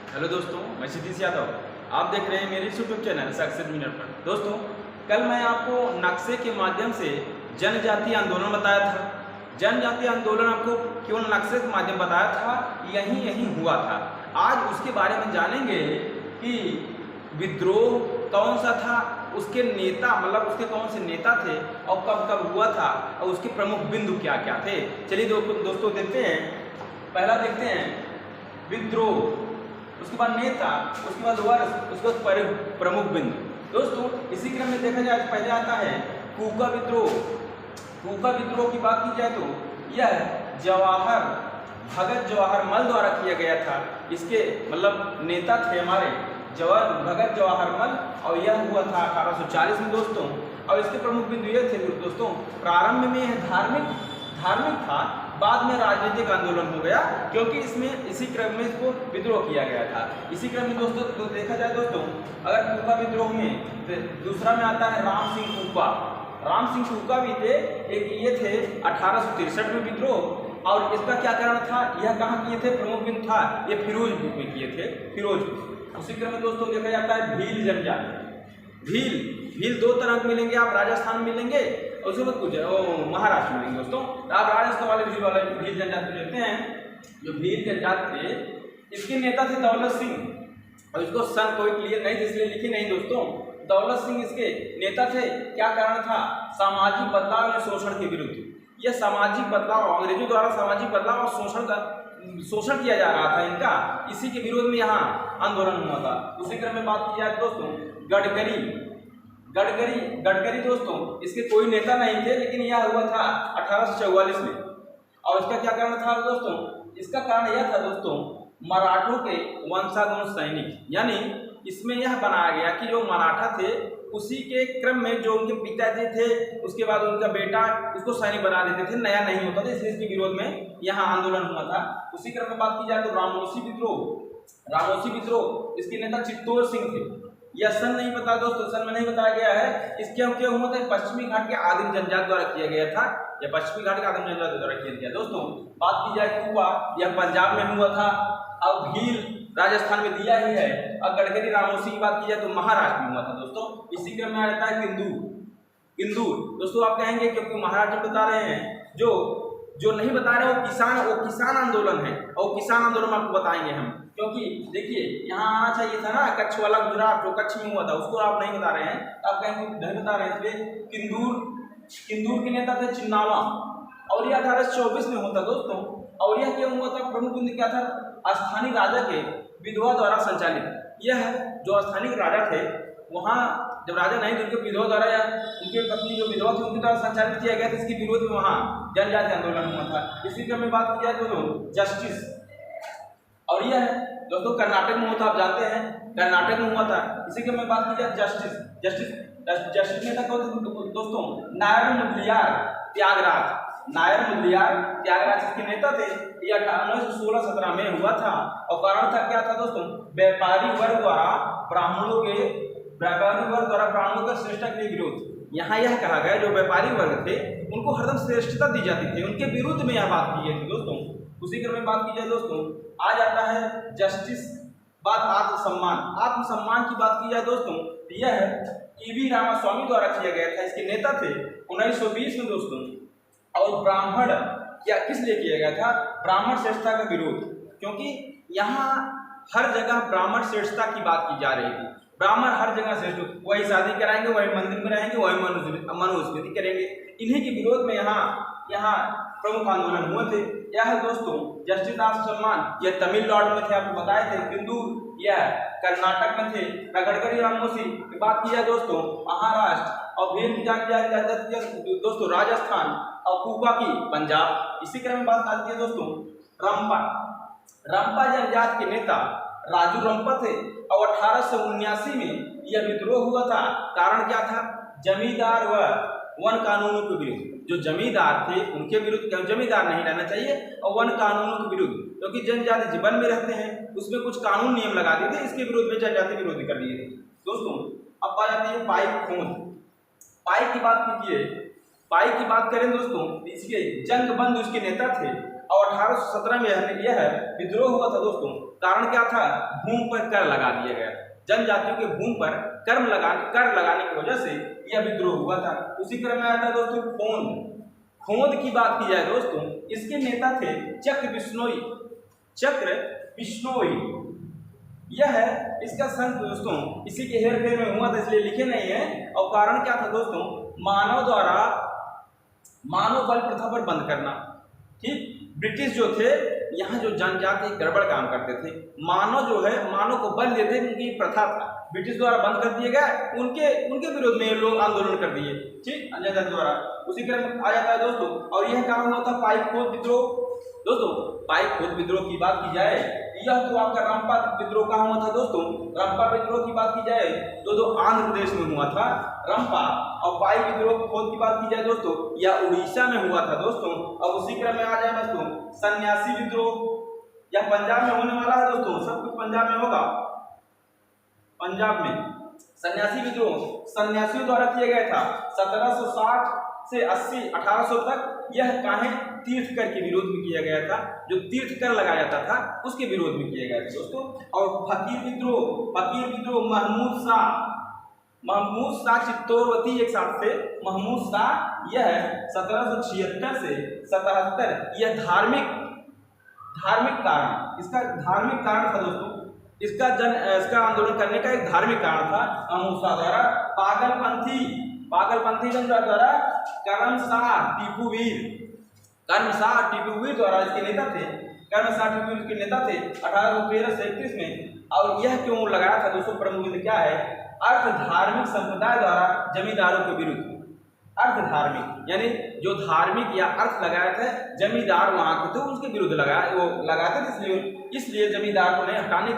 Hello दोस्तों, मैं क्षितिज यादव। आप देख रहे हैं मेरे यूट्यूब चैनल सक्सेस मिनट पर। दोस्तों, कल मैं आपको नक्शे के माध्यम से जनजातीय आंदोलन बताया था। जनजातीय आंदोलन आपको केवल नक्शे के माध्यम बताया था, यहीं हुआ था। आज उसके बारे में जानेंगे कि विद्रोह कौन सा था, उसके नेता मतलब उसके कौन से नेता थे और कब कब हुआ था और उसके प्रमुख बिंदु क्या क्या थे। चलिए दोस्तों देखते हैं। पहला देखते हैं विद्रोह, उसके बाद नेता, उसके बाद वर्ष, उसके बाद प्रमुख बिंदु। दोस्तों, इसी क्रम में देखा जाए तो पहले आता है कूका विद्रोह। कूका विद्रोह की बात की जाए तो यह भगत जवाहर मल द्वारा किया गया था। इसके मतलब नेता थे हमारे भगत जवाहर मल और यह हुआ था 1840 में दोस्तों। और इसके प्रमुख बिंदु ये थे दोस्तों, प्रारंभ में यह धार्मिक था, बाद में राजनीतिक आंदोलन हो गया, क्योंकि इसमें इसी क्रम में इसको विद्रोह किया गया था। इसी क्रम में दोस्तों तो देखा जाए दोस्तों, अगर कूका विद्रोह में तो दूसरा में आता है राम सिंह कूका। राम सिंह कूका भी थे, एक ये थे 1863 में विद्रोह। और इसका क्या कारण था, यह कहाँ किए थे, प्रमुख बिंदु था ये फिरोजपुर में किए थे, फिरोजपुर। उसी क्रम में दोस्तों देखा जाता है भील जनजाति। भील दो तरह के मिलेंगे, आप राजस्थान में मिलेंगे और उसके बाद कुछ महाराष्ट्र में मिलेंगे दोस्तों। आप राजस्थान वाले भील जनजाति देखते हैं। जो भील जनजाति थे, इसके नेता थे दौलत सिंह, और इसको सन कोई क्लियर नहीं इसलिए लिखी नहीं दोस्तों। दौलत सिंह इसके नेता थे। क्या कारण था, सामाजिक बदलाव या शोषण के विरुद्ध। यह सामाजिक बदलाव, अंग्रेजों द्वारा सामाजिक बदलाव और शोषण किया जा रहा था इनका, इसी के विरोध में यहाँ आंदोलन हुआ था। उसी क्रम में बात की जाए दोस्तों गडकरी दोस्तों, इसके कोई नेता नहीं थे, लेकिन यह हुआ था 1844 में। और इसका क्या कारण था दोस्तों, इसका कारण यह था दोस्तों, मराठों के वंशानुगत सैनिक, यानी इसमें यह बनाया गया कि जो मराठा थे उसी के क्रम में जो उनके पिताजी थे, उसके बाद उनका बेटा, उसको सैनिक बना देते थे, नया नहीं होता था, इसलिए इसके विरोध में यहाँ आंदोलन हुआ था। उसी क्रम में बात की जाए तो रामोसी विद्रोह, इसके नेता चित्तौड़ सिंह थे। यह सन नहीं पता दोस्तों, सन में नहीं बताया गया है। इसके क्या हुआ था, पश्चिमी घाट के आदिम जनजाति द्वारा किया गया था। यह पश्चिमी घाट के आदिम जनजाति द्वारा किया गया दोस्तों। बात की जाए कुआ, यह पंजाब में हुआ था। अब भील राजस्थान में दिया ही है। अब गडकरी रामोसी की बात की जाए तो महाराष्ट्र में हुआ था दोस्तों। इसी क्रम में आता है किंदूर दोस्तों। आप कहेंगे क्योंकि महाराष्ट्र बता रहे हैं, जो नहीं बता रहे वो किसान आंदोलन है, और किसान आंदोलन आपको बताएंगे हम, क्योंकि देखिए यहाँ आना चाहिए था ना कच्छ वाला, गुजरात जो कच्छ में हुआ था, उसको आप नहीं बता रहे हैं। आप कहेंगे नहीं बता रहे हैं, इसलिए किंदूर के नेता थे चिन्नावा, और यह 1824 में होता दोस्तों। और यह क्यों हुआ था, प्रमुख बिंदु क्या था, स्थानीय राजा के विधवा द्वारा संचालित। यह जो स्थानीय राजा थे, वहाँ जब राजा नहीं थे, उनके विधवा द्वारा या उनके पत्नी जो विधवा थी उनके द्वारा संचालित किया गया था। इसके विरोध में वहाँ जनजातीय आंदोलन हुआ था। इसी क्रम में बात की जाए तो जस्टिस, और यह दोस्तों कर्नाटक में हुआ था, आप जानते हैं कर्नाटक में हुआ था। इसी क्रम में बात की जाए जस्टिस नेता कौन थे दोस्तों, नायर मुदलियार त्यागराज इसके नेता थे। ये 1916-17 में हुआ था। और कारण था क्या था दोस्तों, व्यापारी वर्ग द्वारा ब्राह्मणों का श्रेष्ठता के लिए विरोध। यहाँ यह कहा गया जो व्यापारी वर्ग थे उनको हरदम श्रेष्ठता दी जाती थी, उनके विरुद्ध में यह बात की गई थी दोस्तों। उसी क्रम में बात की जाए दोस्तों, आ जाता है जस्टिस, बात आत्मसम्मान की बात की जाए दोस्तों, यह ईवी रामास्वामी द्वारा किया गया था। इसके नेता थे 1920 में दोस्तों। और ब्राह्मण क्या किस लिए किया गया था, ब्राह्मण श्रेष्ठता का विरोध, क्योंकि यहाँ हर जगह ब्राह्मण श्रेष्ठता की बात की जा रही थी। ब्राह्मण हर जगह श्रेष्ठ, वही शादी कराएंगे, वही मंदिर में रहेंगे, वही मनुस्मृति करेंगे। इन्हीं के विरोध में यहाँ प्रमुख आंदोलन हुए थे। यह दोस्तों जस्टिस आत्मसम्मान, यह तमिलनाडु में थे, आपको बताए थे। किंदूर यह कर्नाटक में थे। गडकरी रामोसी की बात की जाए दोस्तों, महाराष्ट्र। और भील की जान दोस्तों राजस्थान, और कूका की पंजाब। इसी क्रम में बात आती है दोस्तों रंपा जनजाति के नेता राजू रंपा थे। और 1879 में यह विद्रोह हुआ था। कारण क्या था, जमींदार व वन कानूनों के विरुद्ध। जो जमींदार थे उनके विरुद्ध, जमींदार नहीं रहना चाहिए, और वन कानूनों के विरुद्ध, क्योंकि जनजाति जीवन में रहते हैं, उसमें कुछ कानून नियम लगा दिए थे, इसके विरोध में जनजाति विरोधी कर दिए थे दोस्तों। अब आ जाती है पाइक की बात कीजिए। पाइक की बात करें दोस्तों, इसके जंग बंधु इसके नेता थे। और 1817 में यह विद्रोह हुआ था दोस्तों। कारण क्या था? भूमि पर कर लगा दिया गया, जनजातियों के भूमि पर कर लगाने की वजह से यह विद्रोह हुआ था। उसी क्रम में आता है दोस्तों खोंद। खोंद की बात की जाए दोस्तों, इसके नेता थे चक्र बिश्नोई। चक्र बिश्नोई यह है इसका सन दोस्तों, इसी के हेर फेर में हुआ था इसलिए लिखे नहीं है। और कारण क्या था दोस्तों? मानव द्वारा मानव बल प्रथा पर बंद करना। ठीक, ब्रिटिश जो थे यहाँ जो जनजाति गड़बड़ काम करते थे, मानव जो है मानव को बल देते उनकी प्रथा था, ब्रिटिश द्वारा बंद कर दिए गए। उनके विरोध में लोग आंदोलन कर दिए। ठीक, जनजाति द्वारा। उसी क्रम आ जाता है दोस्तों। और यह काम हुआ था पाइक खोद विद्रोह। दोस्तों पाइक खोद विद्रोह की बात की जाए, यह तो आपका रंपा विद्रोह कहाँ हुआ था दोस्तों? रंपा विद्रोह की बात की जाए तो आंध्र प्रदेश में हुआ था रंपा। और पाइक विद्रोह खोद की बात की जाए दोस्तों, यह उड़ीसा में हुआ था दोस्तों। अब उसी क्रम में आ जाए दोस्तों सन्यासी विद्रोह, यह पंजाब में होने वाला है दोस्तों, सब कुछ पंजाब में होगा। पंजाब में सन्यासी विद्रोह सन्यासियों द्वारा किया गया था 1760 से 1800 तक। यह काहे? तीर्थकर के विरोध में किया गया था, जो तीर्थकर लगाया जाता था उसके विरोध में किया गया था दोस्तों। और फकीर विद्रोह महमूद शाह चित्तौड़वती एक साथ से महमूद शाह, यह 1776 से 77। यह धार्मिक कारण, इसका धार्मिक कारण था दोस्तों। इसका आंदोलन करने का एक धार्मिक कारण था महमूद शाह द्वारा। पागलपंथी जनता द्वारा करमशाह टीपू वीर द्वारा इसके नेता थे। करमशाह टीपू वीर के नेता थे 1813 से 31 में। और यह क्यों लगाया था दोस्तों? प्रमुख क्या है? अर्थ धार्मिक संप्रदाय द्वारा जमींदारों के विरुद्ध। अर्थ धार्मिक यानी जो धार्मिक या अर्थ लगाया था जमींदार वहां के थे उसके विरुद्ध लगाते थे, इसलिए जमींदार को नहीं हटाने